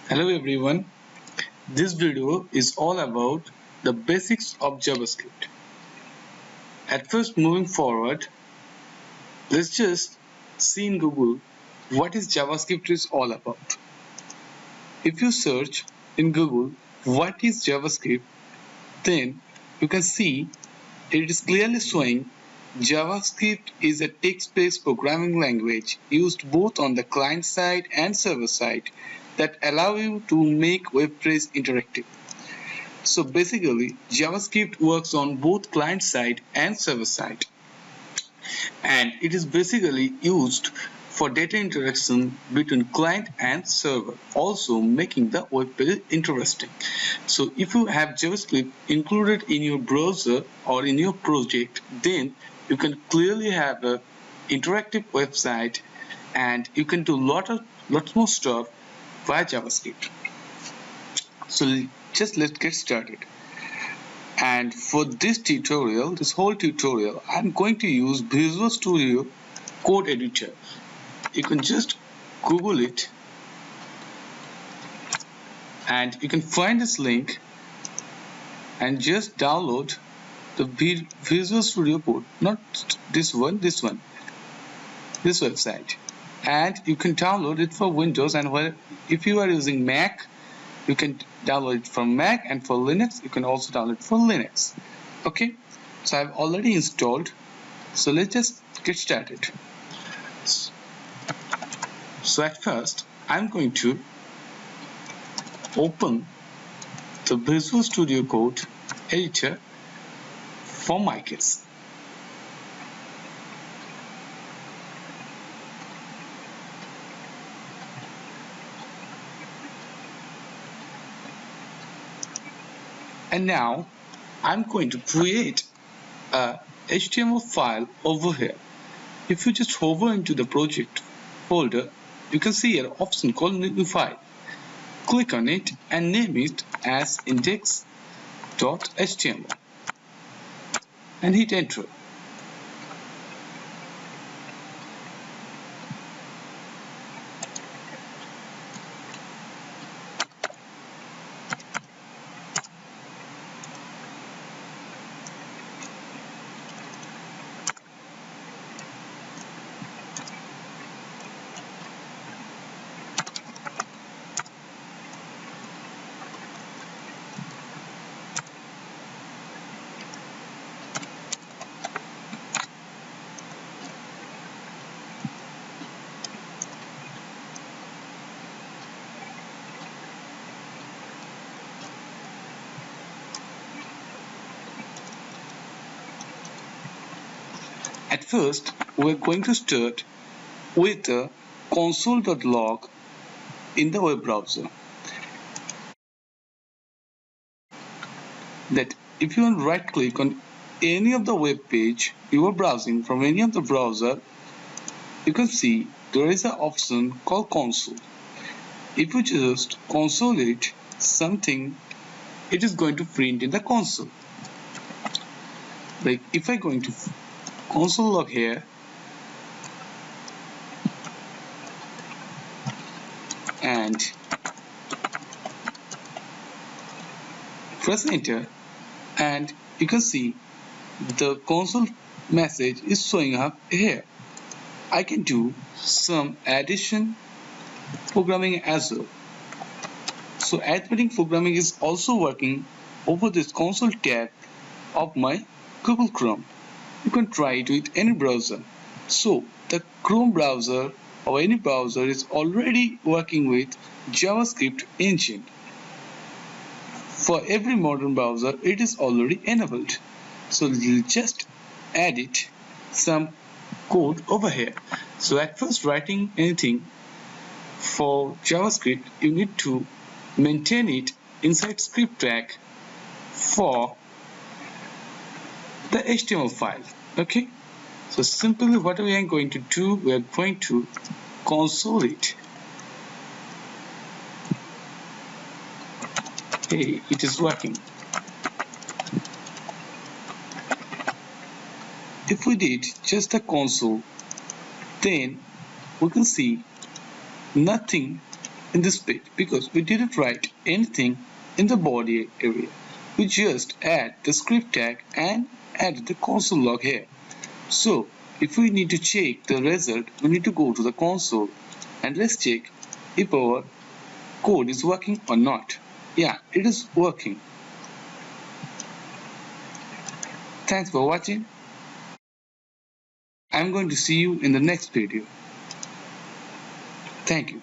Hello everyone, this video is all about the basics of JavaScript. At first, moving forward, let's just see in Google what is JavaScript is all about. If you search in Google what is JavaScript, then you can see it is clearly showing JavaScript is a text-based programming language used both on the client side and server side that allow you to make web pages interactive. So basically, JavaScript works on both client side and server side, and it is basically used for data interaction between client and server, also making the web page interesting. So if you have JavaScript included in your browser or in your project, then you can clearly have an interactive website and you can do lots more stuff via JavaScript. So just let's get started. And for this whole tutorial, I'm going to use Visual Studio Code Editor. You can just Google it and you can find this link and just download the Visual Studio Code, not this website. And you can download it for Windows, and if you are using Mac, you can download it from Mac, and for Linux you can also download it for Linux. Okay, so I've already installed, so let's just get started. So at first I'm going to open the Visual Studio Code editor for my case. And now I'm going to create a HTML file over here. If you just hover into the project folder, you can see an option called New File. Click on it and name it as index.html and hit enter. At first, we're going to start with the console.log in the web browser. That if you want to right click on any of the web page you are browsing from any of the browser, you can see there is an option called console. If you just console it, something it is going to print in the console. Like if I go into console.log here and press enter, and you can see the console message is showing up here. I can do some addition programming as well. So arithmetic programming is also working over this console tab of my Google Chrome. You can try it with any browser. So the Chrome browser or any browser is already working with JavaScript engine. For every modern browser, it is already enabled. So we'll just edit some code over here. So at first, writing anything for JavaScript, you need to maintain it inside script tag for the HTML file. Okay, so simply what we are going to do, we are going to console it. Hey, it is working. If we did just the console, then we can see nothing in this page because we didn't write anything in the body area. We just add the script tag and added the console log here. So if we need to check the result, we need to go to the console and let's check if our code is working or not. Yeah, it is working. Thanks for watching. I'm going to see you in the next video. Thank you.